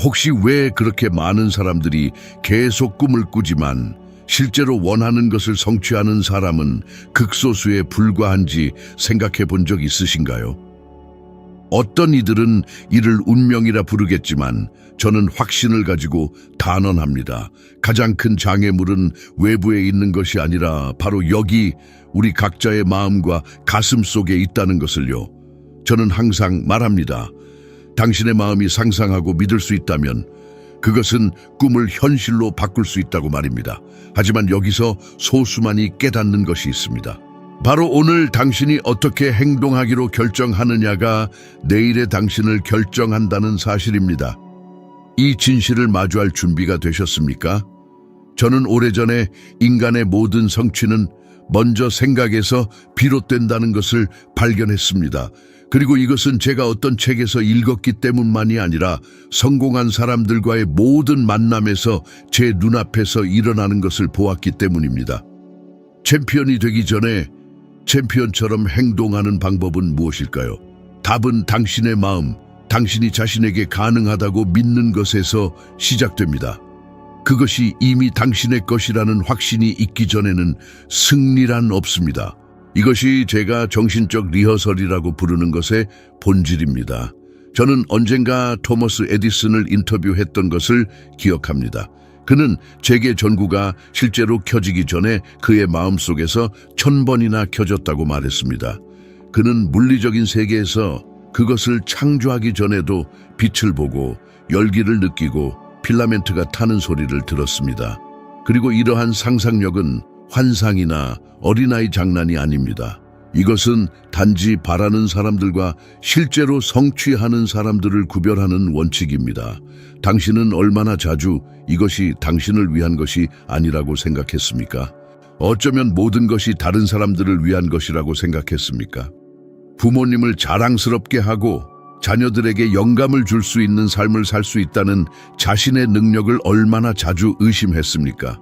혹시 왜 그렇게 많은 사람들이 계속 꿈을 꾸지만 실제로 원하는 것을 성취하는 사람은 극소수에 불과한지 생각해 본 적 있으신가요? 어떤 이들은 이를 운명이라 부르겠지만 저는 확신을 가지고 단언합니다. 가장 큰 장애물은 외부에 있는 것이 아니라 바로 여기 우리 각자의 마음과 가슴 속에 있다는 것을요. 저는 항상 말합니다. 당신의 마음이 상상하고 믿을 수 있다면 그것은 꿈을 현실로 바꿀 수 있다고 말입니다. 하지만 여기서 소수만이 깨닫는 것이 있습니다. 바로 오늘 당신이 어떻게 행동하기로 결정하느냐가 내일의 당신을 결정한다는 사실입니다. 이 진실을 마주할 준비가 되셨습니까? 저는 오래전에 인간의 모든 성취는 먼저 생각에서 비롯된다는 것을 발견했습니다. 그리고 이것은 제가 어떤 책에서 읽었기 때문만이 아니라 성공한 사람들과의 모든 만남에서 제 눈앞에서 일어나는 것을 보았기 때문입니다. 챔피언이 되기 전에 챔피언처럼 행동하는 방법은 무엇일까요? 답은 당신의 마음, 당신이 자신에게 가능하다고 믿는 것에서 시작됩니다. 그것이 이미 당신의 것이라는 확신이 있기 전에는 승리란 없습니다. 이것이 제가 정신적 리허설이라고 부르는 것의 본질입니다. 저는 언젠가 토머스 에디슨을 인터뷰했던 것을 기억합니다. 그는 제게 전구가 실제로 켜지기 전에 그의 마음속에서 1000번이나 켜졌다고 말했습니다. 그는 물리적인 세계에서 그것을 창조하기 전에도 빛을 보고 열기를 느끼고 필라멘트가 타는 소리를 들었습니다. 그리고 이러한 상상력은 환상이나 어린아이 장난이 아닙니다. 이것은 단지 바라는 사람들과 실제로 성취하는 사람들을 구별하는 원칙입니다. 당신은 얼마나 자주 이것이 당신을 위한 것이 아니라고 생각했습니까? 어쩌면 모든 것이 다른 사람들을 위한 것이라고 생각했습니까? 부모님을 자랑스럽게 하고 자녀들에게 영감을 줄 수 있는 삶을 살 수 있다는 자신의 능력을 얼마나 자주 의심했습니까?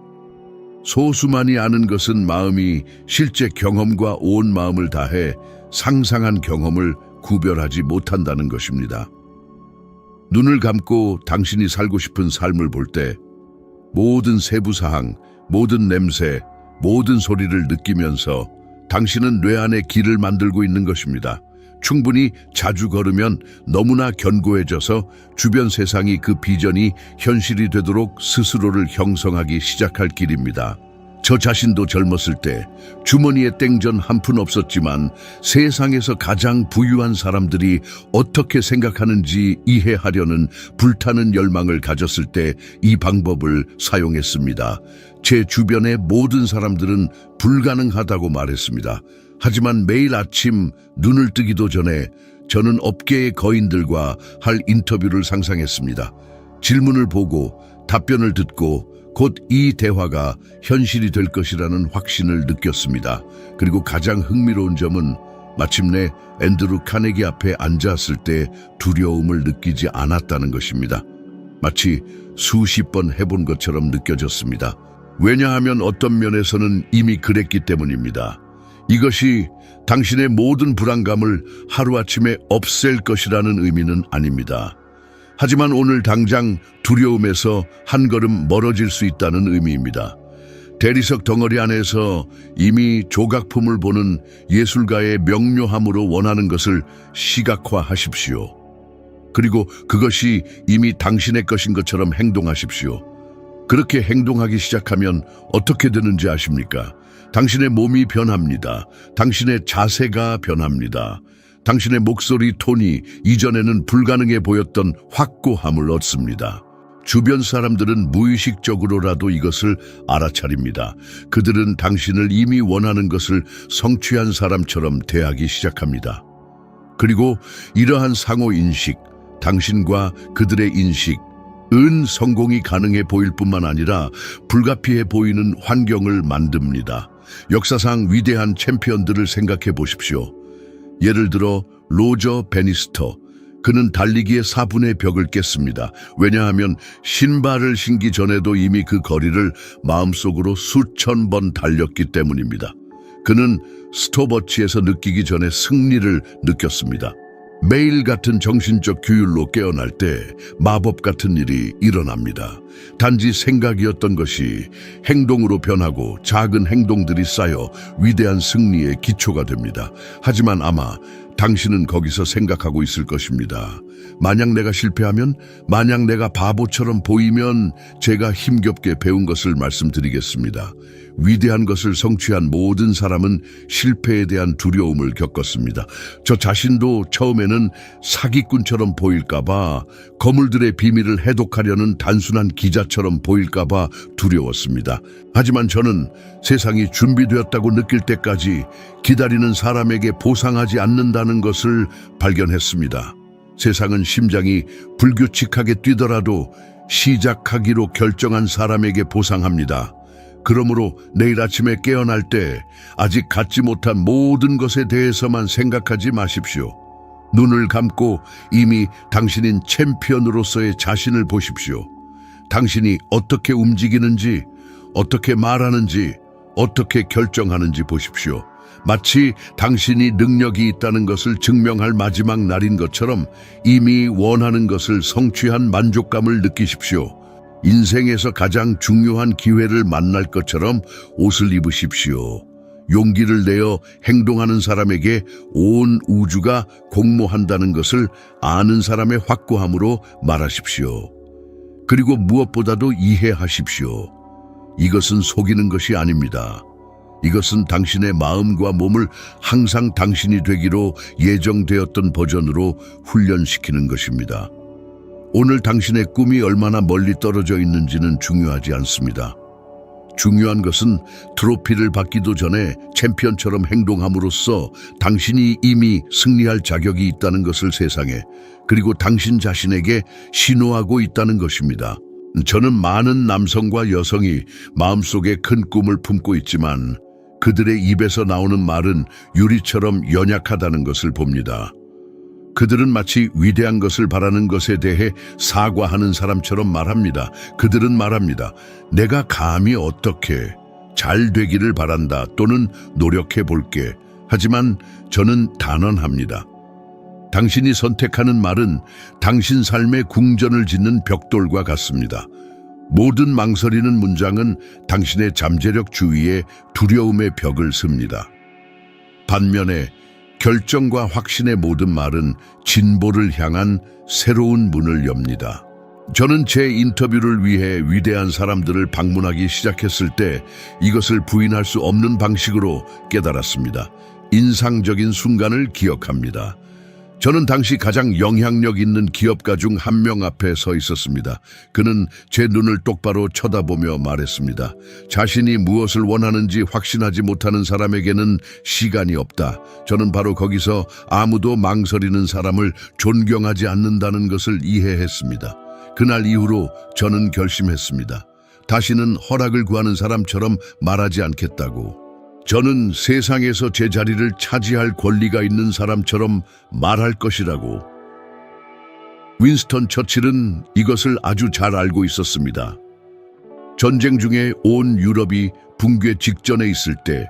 소수만이 아는 것은 마음이 실제 경험과 온 마음을 다해 상상한 경험을 구별하지 못한다는 것입니다. 눈을 감고 당신이 살고 싶은 삶을 볼 때 모든 세부사항, 모든 냄새, 모든 소리를 느끼면서 당신은 뇌 안에 길을 만들고 있는 것입니다. 충분히 자주 걸으면 너무나 견고해져서 주변 세상이 그 비전이 현실이 되도록 스스로를 형성하기 시작할 길입니다. 저 자신도 젊었을 때 주머니에 땡전 한 푼 없었지만 세상에서 가장 부유한 사람들이 어떻게 생각하는지 이해하려는 불타는 열망을 가졌을 때 이 방법을 사용했습니다. 제 주변의 모든 사람들은 불가능하다고 말했습니다. 하지만 매일 아침 눈을 뜨기도 전에 저는 업계의 거인들과 할 인터뷰를 상상했습니다. 질문을 보고 답변을 듣고 곧 이 대화가 현실이 될 것이라는 확신을 느꼈습니다. 그리고 가장 흥미로운 점은 마침내 앤드루 카네기 앞에 앉았을 때 두려움을 느끼지 않았다는 것입니다. 마치 수십 번 해본 것처럼 느껴졌습니다. 왜냐하면 어떤 면에서는 이미 그랬기 때문입니다. 이것이 당신의 모든 불안감을 하루아침에 없앨 것이라는 의미는 아닙니다. 하지만 오늘 당장 두려움에서 한 걸음 멀어질 수 있다는 의미입니다. 대리석 덩어리 안에서 이미 조각품을 보는 예술가의 명료함으로 원하는 것을 시각화하십시오. 그리고 그것이 이미 당신의 것인 것처럼 행동하십시오. 그렇게 행동하기 시작하면 어떻게 되는지 아십니까? 당신의 몸이 변합니다. 당신의 자세가 변합니다. 당신의 목소리 톤이 이전에는 불가능해 보였던 확고함을 얻습니다. 주변 사람들은 무의식적으로라도 이것을 알아차립니다. 그들은 당신을 이미 원하는 것을 성취한 사람처럼 대하기 시작합니다. 그리고 이러한 상호인식, 당신과 그들의 인식, 성공이 가능해 보일 뿐만 아니라 불가피해 보이는 환경을 만듭니다. 역사상 위대한 챔피언들을 생각해 보십시오. 예를 들어 로저 베니스터, 그는 달리기의 4분의 벽을 깼습니다. 왜냐하면 신발을 신기 전에도 이미 그 거리를 마음속으로 수천 번 달렸기 때문입니다. 그는 스톱워치에서 느끼기 전에 승리를 느꼈습니다. 매일 같은 정신적 규율로 깨어날 때 마법 같은 일이 일어납니다. 단지 생각이었던 것이 행동으로 변하고 작은 행동들이 쌓여 위대한 승리의 기초가 됩니다. 하지만 아마 당신은 거기서 생각하고 있을 것입니다. 만약 내가 실패하면, 만약 내가 바보처럼 보이면 제가 힘겹게 배운 것을 말씀드리겠습니다. 위대한 것을 성취한 모든 사람은 실패에 대한 두려움을 겪었습니다. 저 자신도 처음에는 사기꾼처럼 보일까봐, 거물들의 비밀을 해독하려는 단순한 기자처럼 보일까봐 두려웠습니다. 하지만 저는 세상이 준비되었다고 느낄 때까지 기다리는 사람에게 보상하지 않는다는 것을 발견했습니다. 세상은 심장이 불규칙하게 뛰더라도 시작하기로 결정한 사람에게 보상합니다. 그러므로 내일 아침에 깨어날 때 아직 갖지 못한 모든 것에 대해서만 생각하지 마십시오. 눈을 감고 이미 당신인 챔피언으로서의 자신을 보십시오. 당신이 어떻게 움직이는지, 어떻게 말하는지, 어떻게 결정하는지 보십시오. 마치 당신이 능력이 있다는 것을 증명할 마지막 날인 것처럼 이미 원하는 것을 성취한 만족감을 느끼십시오. 인생에서 가장 중요한 기회를 만날 것처럼 옷을 입으십시오. 용기를 내어 행동하는 사람에게 온 우주가 공모한다는 것을 아는 사람의 확고함으로 말하십시오. 그리고 무엇보다도 이해하십시오. 이것은 속이는 것이 아닙니다. 이것은 당신의 마음과 몸을 항상 당신이 되기로 예정되었던 버전으로 훈련시키는 것입니다. 오늘 당신의 꿈이 얼마나 멀리 떨어져 있는지는 중요하지 않습니다. 중요한 것은 트로피를 받기도 전에 챔피언처럼 행동함으로써 당신이 이미 승리할 자격이 있다는 것을 세상에, 그리고 당신 자신에게 신호하고 있다는 것입니다. 저는 많은 남성과 여성이 마음속에 큰 꿈을 품고 있지만 그들의 입에서 나오는 말은 유리처럼 연약하다는 것을 봅니다. 그들은 마치 위대한 것을 바라는 것에 대해 사과하는 사람처럼 말합니다. 그들은 말합니다. 내가 감히 어떻게 잘 되기를 바란다 또는 노력해 볼게. 하지만 저는 단언합니다. 당신이 선택하는 말은 당신 삶의 궁전을 짓는 벽돌과 같습니다. 모든 망설이는 문장은 당신의 잠재력 주위에 두려움의 벽을 씁니다. 반면에 결정과 확신의 모든 말은 진보를 향한 새로운 문을 엽니다. 저는 제 인터뷰를 위해 위대한 사람들을 방문하기 시작했을 때 이것을 부인할 수 없는 방식으로 깨달았습니다. 인상적인 순간을 기억합니다. 저는 당시 가장 영향력 있는 기업가 중 한 명 앞에 서 있었습니다. 그는 제 눈을 똑바로 쳐다보며 말했습니다. 자신이 무엇을 원하는지 확신하지 못하는 사람에게는 시간이 없다. 저는 바로 거기서 아무도 망설이는 사람을 존경하지 않는다는 것을 이해했습니다. 그날 이후로 저는 결심했습니다. 다시는 허락을 구하는 사람처럼 말하지 않겠다고. 저는 세상에서 제 자리를 차지할 권리가 있는 사람처럼 말할 것이라고. 윈스턴 처칠은 이것을 아주 잘 알고 있었습니다. 전쟁 중에 온 유럽이 붕괴 직전에 있을 때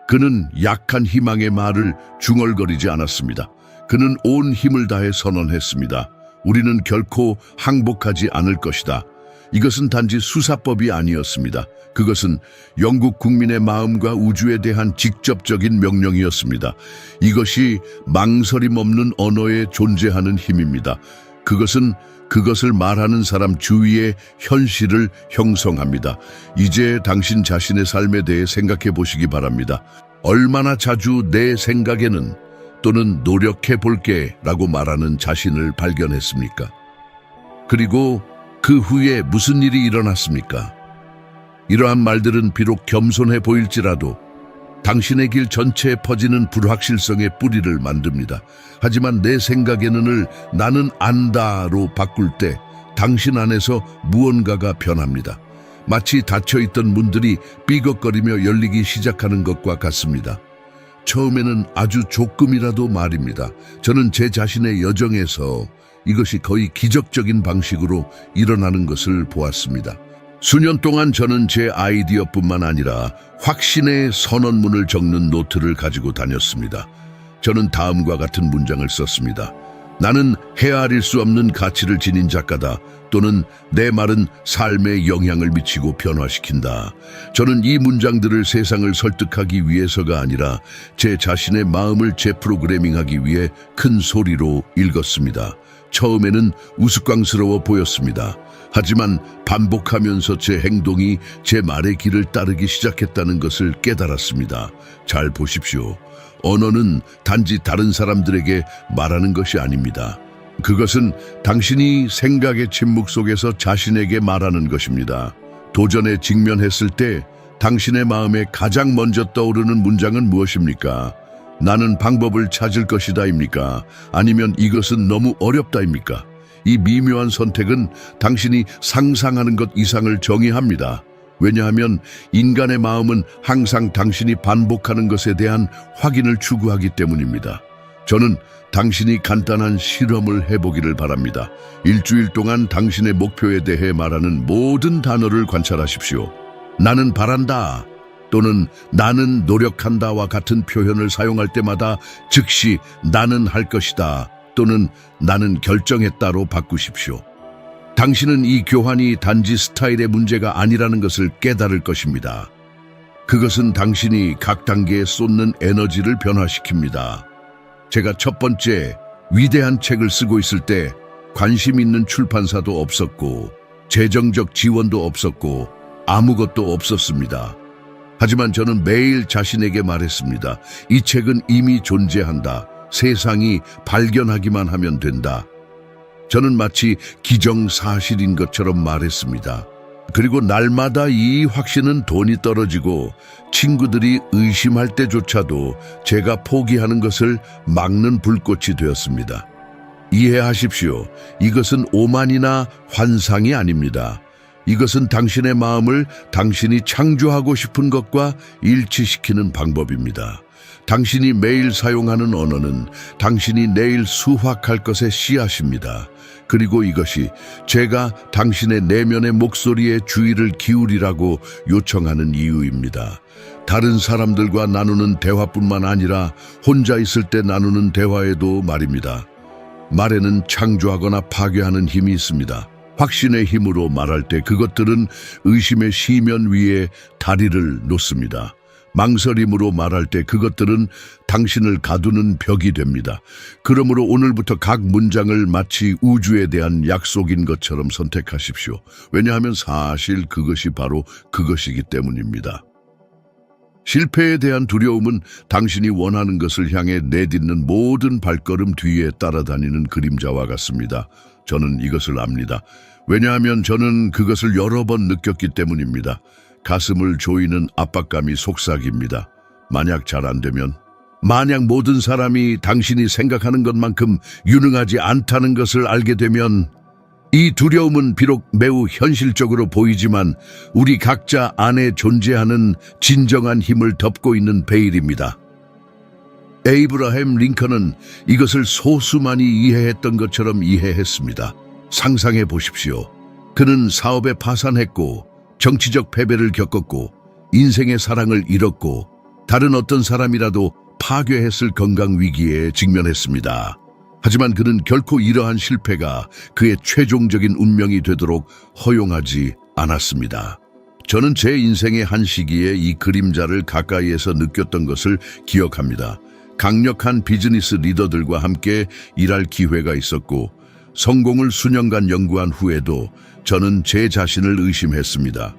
그는 약한 희망의 말을 중얼거리지 않았습니다. 그는 온 힘을 다해 선언했습니다. 우리는 결코 항복하지 않을 것이다. 이것은 단지 수사법이 아니었습니다. 그것은 영국 국민의 마음과 우주에 대한 직접적인 명령이었습니다. 이것이 망설임 없는 언어에 존재하는 힘입니다. 그것은 그것을 말하는 사람 주위의 현실을 형성합니다. 이제 당신 자신의 삶에 대해 생각해 보시기 바랍니다. 얼마나 자주 내 생각에는 또는 노력해 볼게 라고 말하는 자신을 발견했습니까? 그리고 그 후에 무슨 일이 일어났습니까? 이러한 말들은 비록 겸손해 보일지라도 당신의 길 전체에 퍼지는 불확실성의 뿌리를 만듭니다. 하지만 내 생각에는을 나는 안다로 바꿀 때 당신 안에서 무언가가 변합니다. 마치 닫혀있던 문들이 삐걱거리며 열리기 시작하는 것과 같습니다. 처음에는 아주 조금이라도 말입니다. 저는 제 자신의 여정에서 이것이 거의 기적적인 방식으로 일어나는 것을 보았습니다. 수년 동안 저는 제 아이디어뿐만 아니라 확신의 선언문을 적는 노트를 가지고 다녔습니다. 저는 다음과 같은 문장을 썼습니다. 나는 헤아릴 수 없는 가치를 지닌 작가다. 또는 내 말은 삶에 영향을 미치고 변화시킨다. 저는 이 문장들을 세상을 설득하기 위해서가 아니라 제 자신의 마음을 재프로그래밍하기 위해 큰 소리로 읽었습니다. 처음에는 우스꽝스러워 보였습니다. 하지만 반복하면서 제 행동이 제 말의 길을 따르기 시작했다는 것을 깨달았습니다. 잘 보십시오. 언어는 단지 다른 사람들에게 말하는 것이 아닙니다. 그것은 당신이 생각의 침묵 속에서 자신에게 말하는 것입니다. 도전에 직면했을 때 당신의 마음에 가장 먼저 떠오르는 문장은 무엇입니까? 나는 방법을 찾을 것이다입니까? 아니면 이것은 너무 어렵다입니까? 이 미묘한 선택은 당신이 상상하는 것 이상을 정의합니다. 왜냐하면 인간의 마음은 항상 당신이 반복하는 것에 대한 확인을 추구하기 때문입니다. 저는 당신이 간단한 실험을 해보기를 바랍니다. 일주일 동안 당신의 목표에 대해 말하는 모든 단어를 관찰하십시오. 나는 바란다 또는 나는 노력한다와 같은 표현을 사용할 때마다 즉시 나는 할 것이다 또는 나는 결정했다로 바꾸십시오. 당신은 이 교환이 단지 스타일의 문제가 아니라는 것을 깨달을 것입니다. 그것은 당신이 각 단계에 쏟는 에너지를 변화시킵니다. 제가 첫 번째 위대한 책을 쓰고 있을 때 관심 있는 출판사도 없었고 재정적 지원도 없었고 아무것도 없었습니다. 하지만 저는 매일 자신에게 말했습니다. 이 책은 이미 존재한다. 세상이 발견하기만 하면 된다. 저는 마치 기정사실인 것처럼 말했습니다. 그리고 날마다 이 확신은 돈이 떨어지고 친구들이 의심할 때조차도 제가 포기하는 것을 막는 불꽃이 되었습니다. 이해하십시오. 이것은 오만이나 환상이 아닙니다. 이것은 당신의 마음을 당신이 창조하고 싶은 것과 일치시키는 방법입니다. 당신이 매일 사용하는 언어는 당신이 내일 수확할 것의 씨앗입니다. 그리고 이것이 제가 당신의 내면의 목소리에 주의를 기울이라고 요청하는 이유입니다. 다른 사람들과 나누는 대화뿐만 아니라 혼자 있을 때 나누는 대화에도 말입니다. 말에는 창조하거나 파괴하는 힘이 있습니다. 확신의 힘으로 말할 때 그것들은 의심의 시면 위에 다리를 놓습니다. 망설임으로 말할 때 그것들은 당신을 가두는 벽이 됩니다. 그러므로 오늘부터 각 문장을 마치 우주에 대한 약속인 것처럼 선택하십시오. 왜냐하면 사실 그것이 바로 그것이기 때문입니다. 실패에 대한 두려움은 당신이 원하는 것을 향해 내딛는 모든 발걸음 뒤에 따라다니는 그림자와 같습니다. 저는 이것을 압니다. 왜냐하면 저는 그것을 여러 번 느꼈기 때문입니다. 가슴을 조이는 압박감이 속삭입니다. 만약 잘 안 되면, 만약 모든 사람이 당신이 생각하는 것만큼 유능하지 않다는 것을 알게 되면, 이 두려움은 비록 매우 현실적으로 보이지만 우리 각자 안에 존재하는 진정한 힘을 덮고 있는 베일입니다. 에이브라햄 링컨은 이것을 소수만이 이해했던 것처럼 이해했습니다. 상상해 보십시오. 그는 사업에 파산했고 정치적 패배를 겪었고 인생의 사랑을 잃었고 다른 어떤 사람이라도 파괴했을 건강 위기에 직면했습니다. 하지만 그는 결코 이러한 실패가 그의 최종적인 운명이 되도록 허용하지 않았습니다. 저는 제 인생의 한 시기에 이 그림자를 가까이에서 느꼈던 것을 기억합니다. 강력한 비즈니스 리더들과 함께 일할 기회가 있었고 성공을 수년간 연구한 후에도 저는 제 자신을 의심했습니다.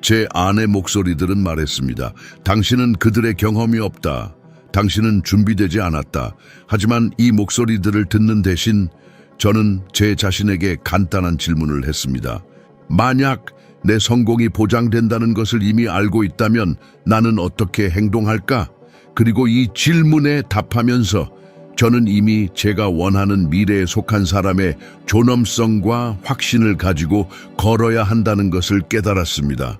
제 안의 목소리들은 말했습니다. 당신은 그들의 경험이 없다. 당신은 준비되지 않았다. 하지만 이 목소리들을 듣는 대신 저는 제 자신에게 간단한 질문을 했습니다. 만약 내 성공이 보장된다는 것을 이미 알고 있다면 나는 어떻게 행동할까? 그리고 이 질문에 답하면서 저는 이미 제가 원하는 미래에 속한 사람의 존엄성과 확신을 가지고 걸어야 한다는 것을 깨달았습니다.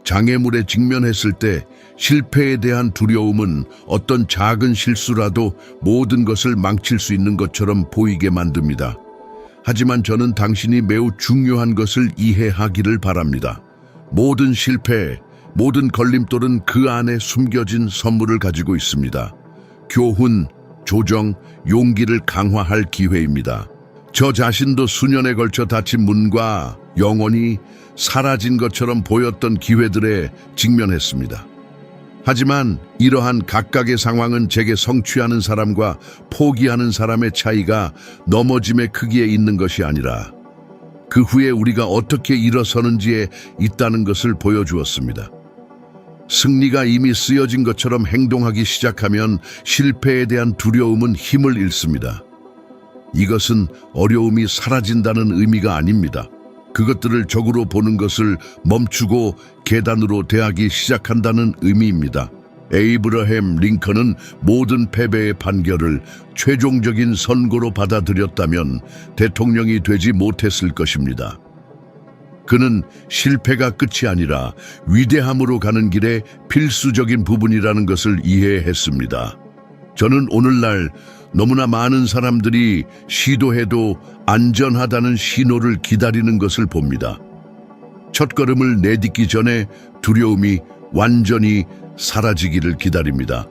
장애물에 직면했을 때 실패에 대한 두려움은 어떤 작은 실수라도 모든 것을 망칠 수 있는 것처럼 보이게 만듭니다. 하지만 저는 당신이 매우 중요한 것을 이해하기를 바랍니다. 모든 실패, 모든 걸림돌은 그 안에 숨겨진 선물을 가지고 있습니다. 교훈, 조정, 용기를 강화할 기회입니다. 저 자신도 수년에 걸쳐 닫힌 문과 영혼이 사라진 것처럼 보였던 기회들에 직면했습니다. 하지만 이러한 각각의 상황은 제게 성취하는 사람과 포기하는 사람의 차이가 넘어짐의 크기에 있는 것이 아니라 그 후에 우리가 어떻게 일어서는지에 있다는 것을 보여주었습니다. 승리가 이미 쓰여진 것처럼 행동하기 시작하면 실패에 대한 두려움은 힘을 잃습니다. 이것은 어려움이 사라진다는 의미가 아닙니다. 그것들을 적으로 보는 것을 멈추고 계단으로 대하기 시작한다는 의미입니다. 에이브러햄 링컨은 모든 패배의 판결을 최종적인 선고로 받아들였다면 대통령이 되지 못했을 것입니다. 그는 실패가 끝이 아니라 위대함으로 가는 길의 필수적인 부분이라는 것을 이해했습니다. 저는 오늘날 너무나 많은 사람들이 시도해도 안전하다는 신호를 기다리는 것을 봅니다. 첫걸음을 내딛기 전에 두려움이 완전히 사라지기를 기다립니다.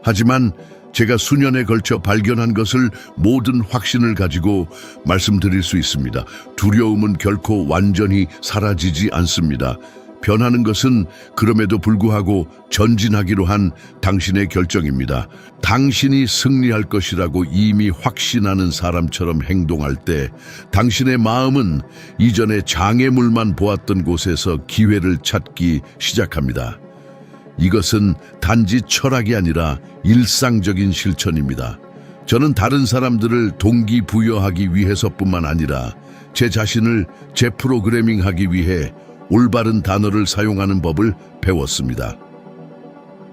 하지만 제가 수년에 걸쳐 발견한 것을 모든 확신을 가지고 말씀드릴 수 있습니다. 두려움은 결코 완전히 사라지지 않습니다. 변하는 것은 그럼에도 불구하고 전진하기로 한 당신의 결정입니다. 당신이 승리할 것이라고 이미 확신하는 사람처럼 행동할 때 당신의 마음은 이전에 장애물만 보았던 곳에서 기회를 찾기 시작합니다. 이것은 단지 철학이 아니라 일상적인 실천입니다. 저는 다른 사람들을 동기부여하기 위해서뿐만 아니라 제 자신을 재프로그래밍하기 위해 올바른 단어를 사용하는 법을 배웠습니다.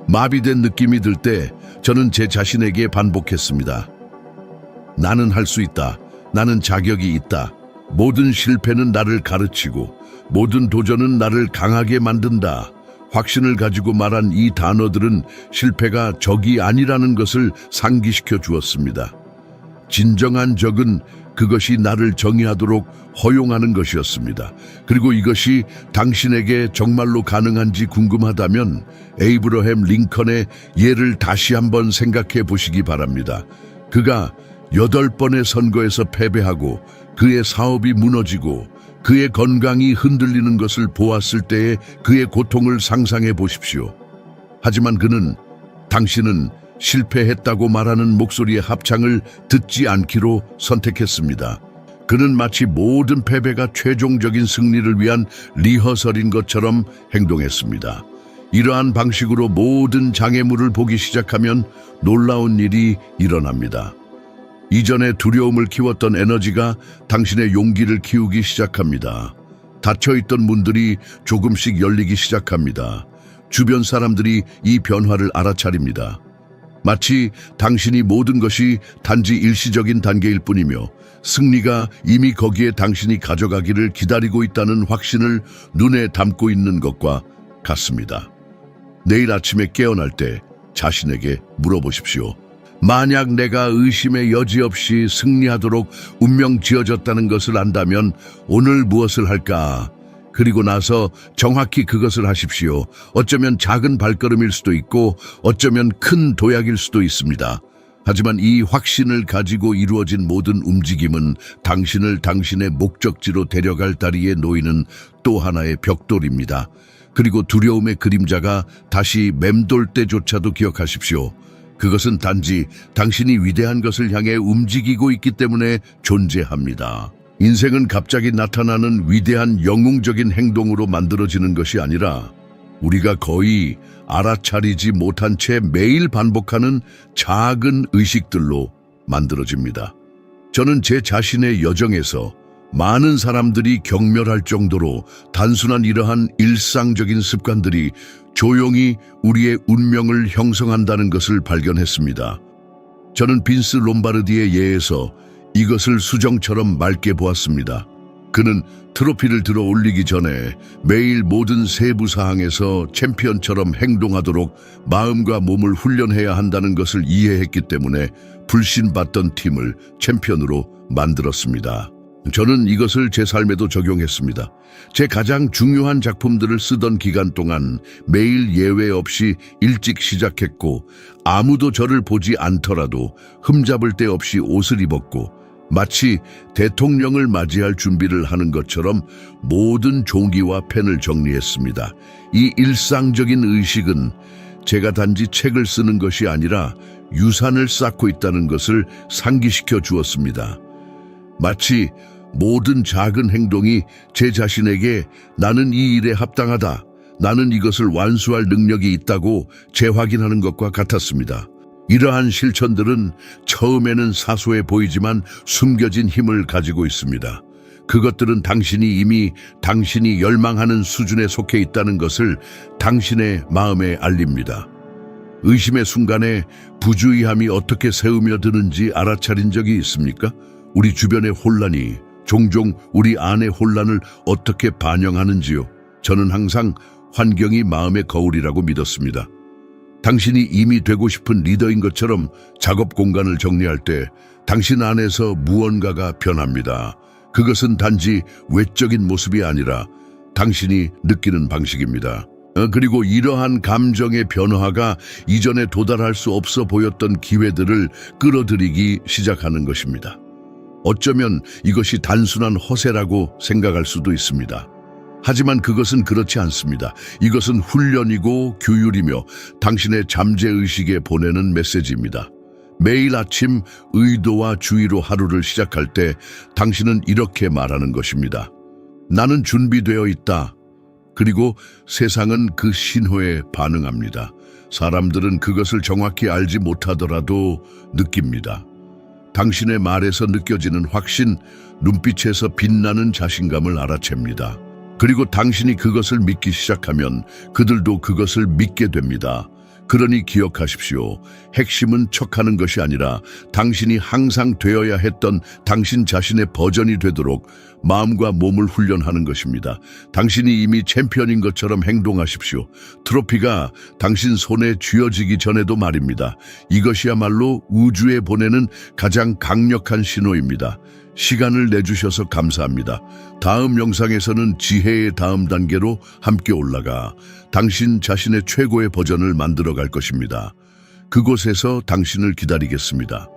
마비된 느낌이 들 때 저는 제 자신에게 반복했습니다. 나는 할 수 있다. 나는 자격이 있다. 모든 실패는 나를 가르치고 모든 도전은 나를 강하게 만든다. 확신을 가지고 말한 이 단어들은 실패가 적이 아니라는 것을 상기시켜 주었습니다. 진정한 적은 그것이 나를 정의하도록 허용하는 것이었습니다. 그리고 이것이 당신에게 정말로 가능한지 궁금하다면 에이브러햄 링컨의 예를 다시 한번 생각해 보시기 바랍니다. 그가 8번의 선거에서 패배하고 그의 사업이 무너지고 그의 건강이 흔들리는 것을 보았을 때의 그의 고통을 상상해 보십시오. 하지만 그는 당신은 실패했다고 말하는 목소리의 합창을 듣지 않기로 선택했습니다. 그는 마치 모든 패배가 최종적인 승리를 위한 리허설인 것처럼 행동했습니다. 이러한 방식으로 모든 장애물을 보기 시작하면 놀라운 일이 일어납니다. 이전에 두려움을 키웠던 에너지가 당신의 용기를 키우기 시작합니다. 닫혀있던 문들이 조금씩 열리기 시작합니다. 주변 사람들이 이 변화를 알아차립니다. 마치 당신이 모든 것이 단지 일시적인 단계일 뿐이며 승리가 이미 거기에 당신이 가져가기를 기다리고 있다는 확신을 눈에 담고 있는 것과 같습니다. 내일 아침에 깨어날 때 자신에게 물어보십시오. 만약 내가 의심의 여지 없이 승리하도록 운명 지어졌다는 것을 안다면 오늘 무엇을 할까? 그리고 나서 정확히 그것을 하십시오. 어쩌면 작은 발걸음일 수도 있고 어쩌면 큰 도약일 수도 있습니다. 하지만 이 확신을 가지고 이루어진 모든 움직임은 당신을 당신의 목적지로 데려갈 다리에 놓이는 또 하나의 벽돌입니다. 그리고 두려움의 그림자가 다시 맴돌 때조차도 기억하십시오. 그것은 단지 당신이 위대한 것을 향해 움직이고 있기 때문에 존재합니다. 인생은 갑자기 나타나는 위대한 영웅적인 행동으로 만들어지는 것이 아니라 우리가 거의 알아차리지 못한 채 매일 반복하는 작은 의식들로 만들어집니다. 저는 제 자신의 여정에서 많은 사람들이 경멸할 정도로 단순한 이러한 일상적인 습관들이 조용히 우리의 운명을 형성한다는 것을 발견했습니다. 저는 빈스 롬바르디의 예에서 이것을 수정처럼 맑게 보았습니다. 그는 트로피를 들어 올리기 전에 매일 모든 세부 사항에서 챔피언처럼 행동하도록 마음과 몸을 훈련해야 한다는 것을 이해했기 때문에 불신받던 팀을 챔피언으로 만들었습니다. 저는 이것을 제 삶에도 적용했습니다. 제 가장 중요한 작품들을 쓰던 기간 동안 매일 예외 없이 일찍 시작했고, 아무도 저를 보지 않더라도 흠잡을 데 없이 옷을 입었고, 마치 대통령을 맞이할 준비를 하는 것처럼 모든 종이와 펜을 정리했습니다. 이 일상적인 의식은 제가 단지 책을 쓰는 것이 아니라 유산을 쌓고 있다는 것을 상기시켜 주었습니다. 마치 모든 작은 행동이 제 자신에게 나는 이 일에 합당하다, 나는 이것을 완수할 능력이 있다고 재확인하는 것과 같았습니다. 이러한 실천들은 처음에는 사소해 보이지만 숨겨진 힘을 가지고 있습니다. 그것들은 당신이 이미 당신이 열망하는 수준에 속해 있다는 것을 당신의 마음에 알립니다. 의심의 순간에 부주의함이 어떻게 새우며 드는지 알아차린 적이 있습니까? 우리 주변의 혼란이 종종 우리 안의 혼란을 어떻게 반영하는지요? 저는 항상 환경이 마음의 거울이라고 믿었습니다. 당신이 이미 되고 싶은 리더인 것처럼 작업 공간을 정리할 때 당신 안에서 무언가가 변합니다. 그것은 단지 외적인 모습이 아니라 당신이 느끼는 방식입니다. 그리고 이러한 감정의 변화가 이전에 도달할 수 없어 보였던 기회들을 끌어들이기 시작하는 것입니다. 어쩌면 이것이 단순한 허세라고 생각할 수도 있습니다. 하지만 그것은 그렇지 않습니다. 이것은 훈련이고 규율이며 당신의 잠재의식에 보내는 메시지입니다. 매일 아침 의도와 주의로 하루를 시작할 때 당신은 이렇게 말하는 것입니다. 나는 준비되어 있다. 그리고 세상은 그 신호에 반응합니다. 사람들은 그것을 정확히 알지 못하더라도 느낍니다. 당신의 말에서 느껴지는 확신, 눈빛에서 빛나는 자신감을 알아챕니다. 그리고 당신이 그것을 믿기 시작하면 그들도 그것을 믿게 됩니다. 그러니 기억하십시오. 핵심은 척하는 것이 아니라 당신이 항상 되어야 했던 당신 자신의 버전이 되도록 마음과 몸을 훈련하는 것입니다. 당신이 이미 챔피언인 것처럼 행동하십시오. 트로피가 당신 손에 쥐어지기 전에도 말입니다. 이것이야말로 우주에 보내는 가장 강력한 신호입니다. 시간을 내주셔서 감사합니다. 다음 영상에서는 지혜의 다음 단계로 함께 올라가 당신 자신의 최고의 버전을 만들어 갈 것입니다. 그곳에서 당신을 기다리겠습니다.